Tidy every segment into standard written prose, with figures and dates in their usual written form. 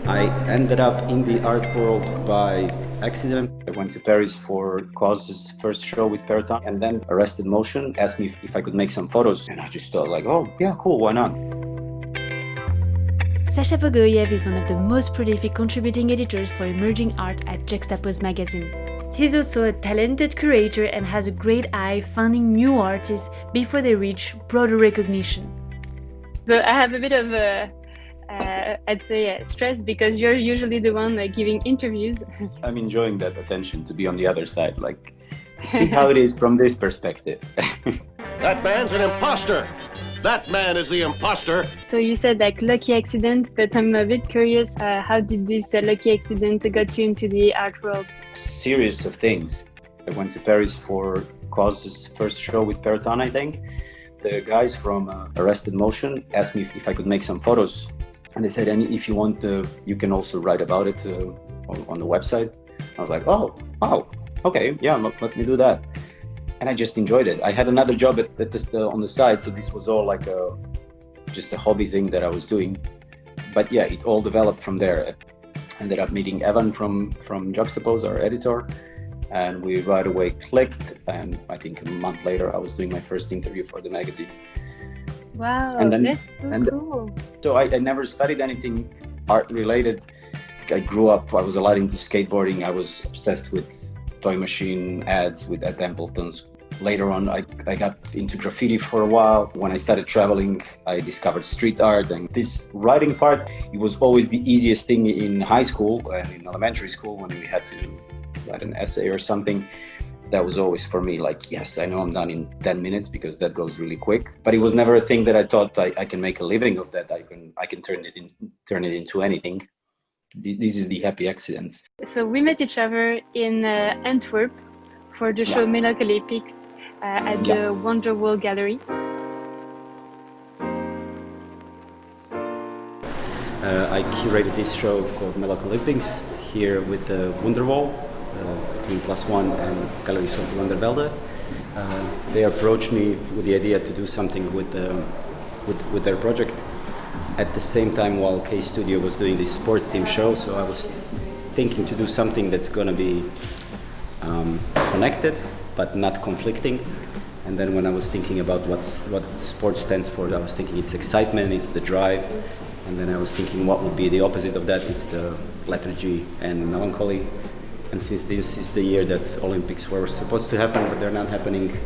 I ended up in the art world by accident. I went to Paris for KAWS' first show with Perrotin, and then Arrested Motion asked me if I could make some photos. And I just thought like, oh yeah, cool, why not? Sasha Bogojev is one of the most prolific contributing editors for emerging art at Juxtapoz magazine. He's also a talented curator and has a great eye finding new artists before they reach broader recognition. So I have a bit of I'd say stress because you're usually the one giving interviews. I'm enjoying that attention to be on the other side, like see how it is from this perspective. That man's an imposter. That man is the imposter. So you said like lucky accident, but I'm a bit curious, how did this lucky accident got you into the art world? Series of things. I went to Paris for KAWS' first show with Perrotin, I think. The guys from Arrested Motion asked me if I could make some photos. And they said, and if you want, you can also write about it on the website. I was like, oh, wow, okay, yeah, let me do that. And I just enjoyed it. I had another job on the side, so this was all like just a hobby thing that I was doing. But yeah, it all developed from there. I ended up meeting Evan from Juxtapoz, our editor, and we right away clicked. And I think a month later, I was doing my first interview for the magazine. Wow, that's so cool. So I never studied anything art related. I grew up, I was a lot into skateboarding. I was obsessed with toy machine ads at Templeton's. Later on, I got into graffiti for a while. When I started traveling, I discovered street art. And this writing part, it was always the easiest thing in high school and in elementary school when we had to write an essay or something. That was always for me like, yes, I know I'm done in 10 minutes because that goes really quick. But it was never a thing that I thought I can make a living of that. I can turn it into anything. This is the happy accidents. So we met each other in Antwerp for the show Melancholympics at the Wunderwall gallery. I curated this show called Melancholympics here with the Wunderwall between +1 and Gallery Sophie van der Velde. They approached me with the idea to do something with their project. At the same time, while K Studio was doing this sport theme show, so I was thinking to do something that's going to be connected but not conflicting. And then when I was thinking about what sport stands for, I was thinking it's excitement, it's the drive. And then I was thinking what would be the opposite of that, it's the lethargy and melancholy. And since this is the year that Olympics were supposed to happen, but they're not happening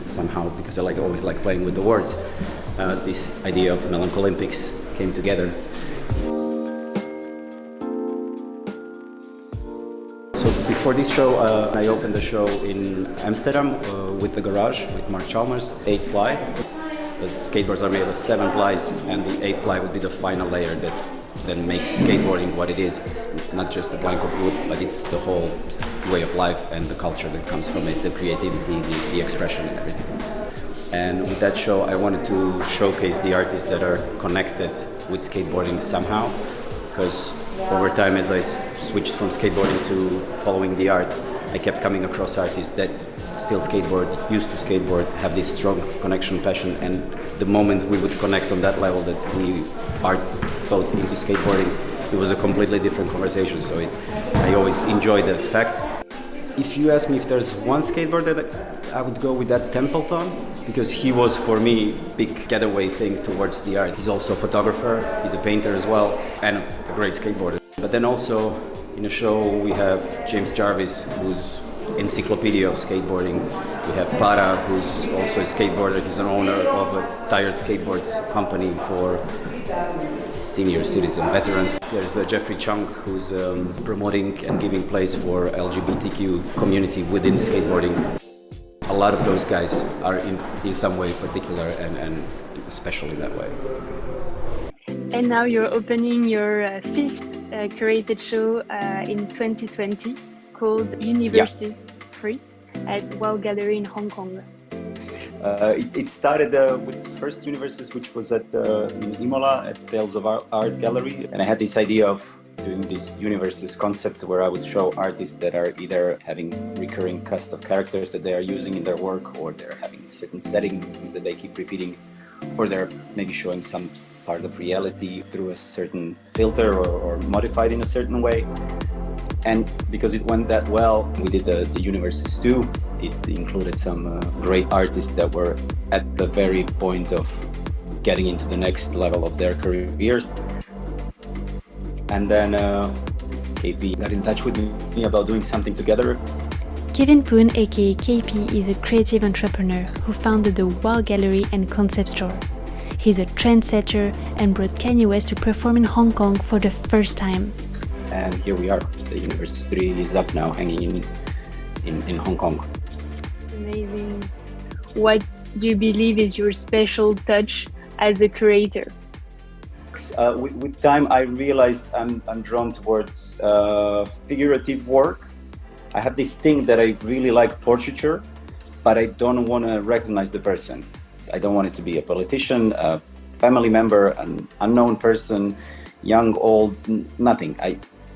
somehow, because I always like playing with the words, this idea of Melancholympics came together. So before this show, I opened the show in Amsterdam with the Garage, with Mark Chalmers, 8-ply. The skateboards are made of 7 plies, and the 8-ply would be the final layer that then makes skateboarding what it is. It's not just a plank of wood, but it's the whole way of life and the culture that comes from it, the creativity, the expression and everything. And with that show, I wanted to showcase the artists that are connected with skateboarding somehow, because over time, as I switched from skateboarding to following the art, I kept coming across artists that still skateboard, used to skateboard, have this strong connection, passion, and the moment we would connect on that level that we are both into skateboarding, it was a completely different conversation. So I always enjoyed that fact. If you ask me if there's one skateboarder that I would go with, that Templeton, because he was for me big getaway thing towards the art. He's also a photographer, he's a painter as well, and a great skateboarder. But then also in the show we have James Jarvis, who's encyclopedia of skateboarding. We have Para, who's also a skateboarder. He's an owner of a tired skateboards company for senior citizen veterans. There's Jeffrey Chung, who's promoting and giving place for LGBTQ community within skateboarding. A lot of those guys are in some way particular and special in that way. And now you're opening your 5th curated show in 2020 called Universes 3 at WOAW Gallery in Hong Kong. It started with first Universes, which was in Imola at Tales of Art Gallery, and I had this idea of doing this Universes concept where I would show artists that are either having recurring cast of characters that they are using in their work, or they're having certain settings that they keep repeating, or they're maybe showing some part of reality through a certain filter or modified in a certain way. And because it went that well, we did the Universes too. It included some great artists that were at the very point of getting into the next level of their careers. And then KP got in touch with me about doing something together. Kevin Poon, aka KP, is a creative entrepreneur who founded the WOAW Gallery and Concept Store. He's a trendsetter and brought Kanye West to perform in Hong Kong for the first time. And here we are. The Universes 3 is up now, hanging in Hong Kong. Amazing. What do you believe is your special touch as a curator? With time, I realized I'm drawn towards figurative work. I have this thing that I really like portraiture, but I don't want to recognize the person. I don't want it to be a politician, a family member, an unknown person, young, old, nothing.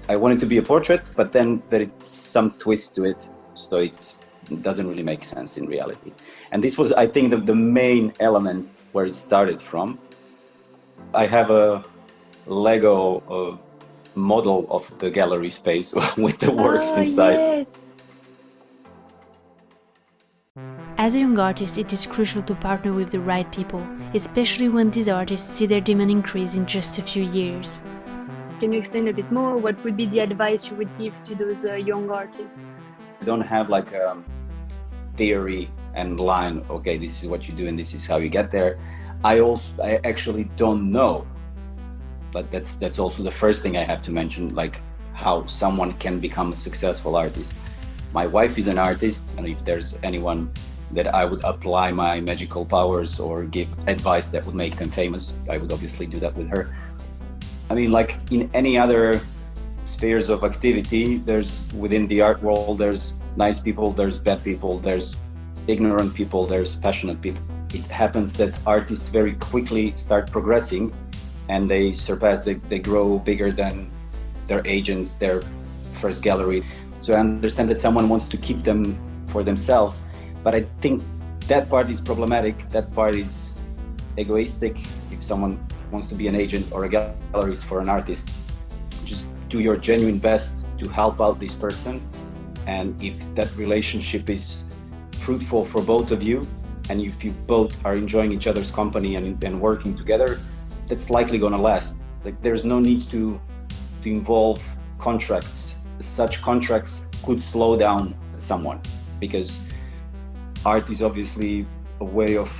I want it to be a portrait, but then there is some twist to it, so it doesn't really make sense in reality. And this was, I think, the main element where it started from. I have a Lego model of the gallery space with the works inside. Yes. As a young artist, it is crucial to partner with the right people, especially when these artists see their demand increase in just a few years. Can you explain a bit more? What would be the advice you would give to those young artists? I don't have like a theory and line, okay, this is what you do and this is how you get there. I actually don't know, but that's also the first thing I have to mention, like how someone can become a successful artist. My wife is an artist, and if there's anyone that I would apply my magical powers or give advice that would make them famous, I would obviously do that with her. I mean, like in any other spheres of activity, there's within the art world, there's nice people, there's bad people, there's ignorant people, there's passionate people. It happens that artists very quickly start progressing and they surpass, they grow bigger than their agents, their first gallery. So I understand that someone wants to keep them for themselves, but I think that part is problematic, that part is egoistic. If someone wants to be an agent or a gallerist for an artist, just do your genuine best to help out this person. And if that relationship is fruitful for both of you, and if you both are enjoying each other's company and working together, that's likely going to last. Like, there's no need to involve contracts. Such contracts could slow down someone, because art is obviously a way of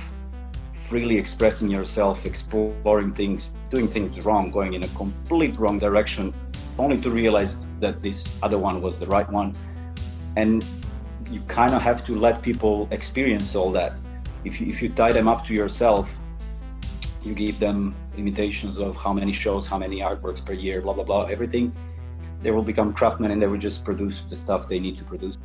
freely expressing yourself, exploring things, doing things wrong, going in a complete wrong direction, only to realize that this other one was the right one. And you kind of have to let people experience all that. If you tie them up to yourself, you give them imitations of how many shows, how many artworks per year, blah, blah, blah, everything, they will become craftsmen and they will just produce the stuff they need to produce.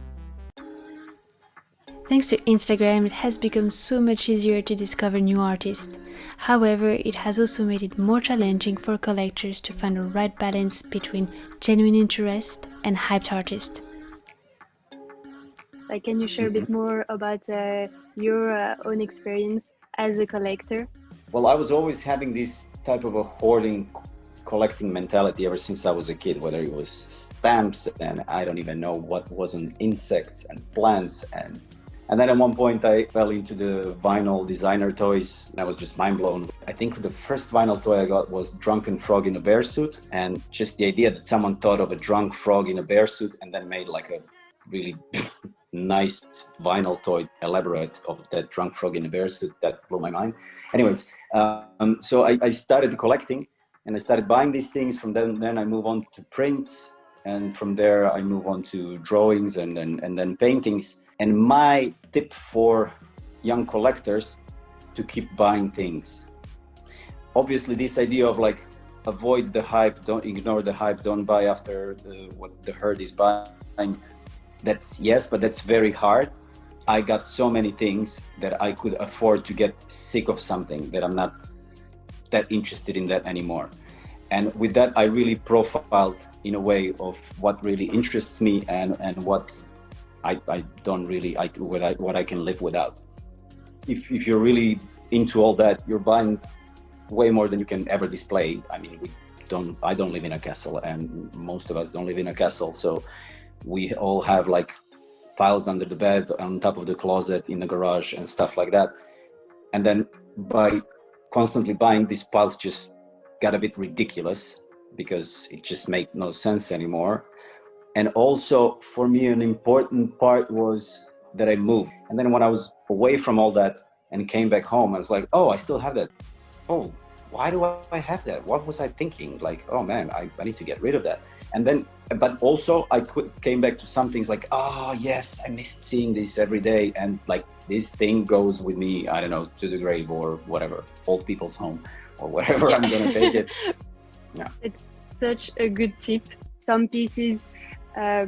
Thanks to Instagram, it has become so much easier to discover new artists. However, it has also made it more challenging for collectors to find the right balance between genuine interest and hyped artists. Can you share a bit more about your own experience as a collector? Well, I was always having this type of a hoarding, collecting mentality ever since I was a kid, whether it was stamps and I don't even know what wasn't, insects and plants. And then at one point I fell into the vinyl designer toys and I was just mind blown. I think the first vinyl toy I got was Drunken Frog in a bear suit, and just the idea that someone thought of a drunk frog in a bear suit and then made like a really nice vinyl toy elaborate of that drunk frog in a bear suit, that blew my mind. Anyways, so I started collecting and I started buying these things. From then I move on to prints, and from there I move on to drawings and then paintings. And my tip for young collectors to keep buying things. Obviously this idea of like, avoid the hype, don't ignore the hype, don't buy after what the herd is buying. That's yes, but that's very hard. I got so many things that I could afford to get sick of something, that I'm not that interested in that anymore. And with that, I really profiled in a way of what really interests me and what I don't really, what I can live without. If you're really into all that, you're buying way more than you can ever display. I mean, I don't live in a castle, and most of us don't live in a castle, so we all have like piles under the bed, on top of the closet, in the garage, and stuff like that. And then by constantly buying these piles just got a bit ridiculous, because it just made no sense anymore. And also for me, an important part was that I moved. And then when I was away from all that and came back home, I was like, oh, I still have that. Oh, why do I have that? What was I thinking? Like, oh man, I need to get rid of that. And then, but also I came back to some things like, oh yes, I missed seeing this every day. And like, this thing goes with me, I don't know, to the grave or whatever, old people's home or wherever I'm gonna take it. Yeah. It's such a good tip. Some pieces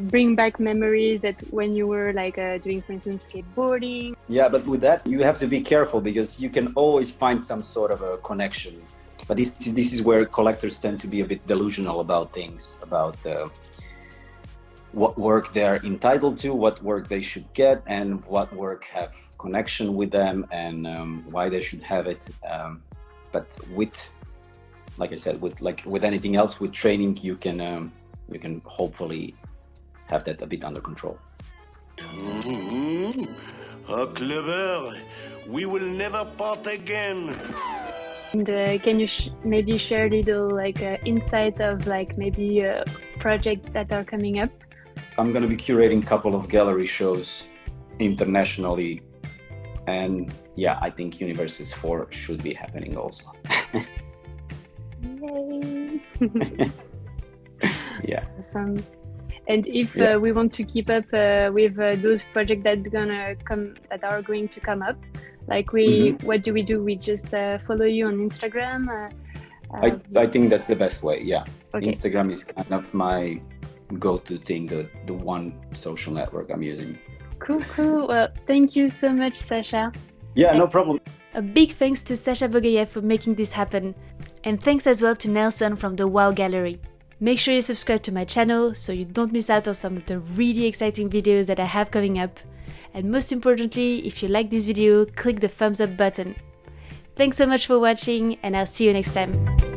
bring back memories that when you were like doing, for instance, skateboarding. Yeah, but with that, you have to be careful, because you can always find some sort of a connection. But this is where collectors tend to be a bit delusional about things, about what work they're entitled to, what work they should get, and what work have connection with them, and why they should have it. But with, like I said, with anything else, with training, you can hopefully have that a bit under control. How clever! We will never part again. And can you maybe share a little like insight of like maybe projects that are coming up? I'm going to be curating a couple of gallery shows internationally, and yeah, I think Universes 4 should be happening also. Yay! Yeah. Awesome. And if we want to keep up with those projects that are going to come up, like what do? We just follow you on Instagram? I think that's the best way. Yeah. Okay. Instagram is kind of my go-to thing, the one social network I'm using. Cool. Well, thank you so much, Sasha. Yeah, no problem. A big thanks to Sasha Bogojev for making this happen. And thanks as well to Nelson from the WOAW Gallery. Make sure you subscribe to my channel so you don't miss out on some of the really exciting videos that I have coming up. And most importantly, if you like this video, click the thumbs up button. Thanks so much for watching, and I'll see you next time.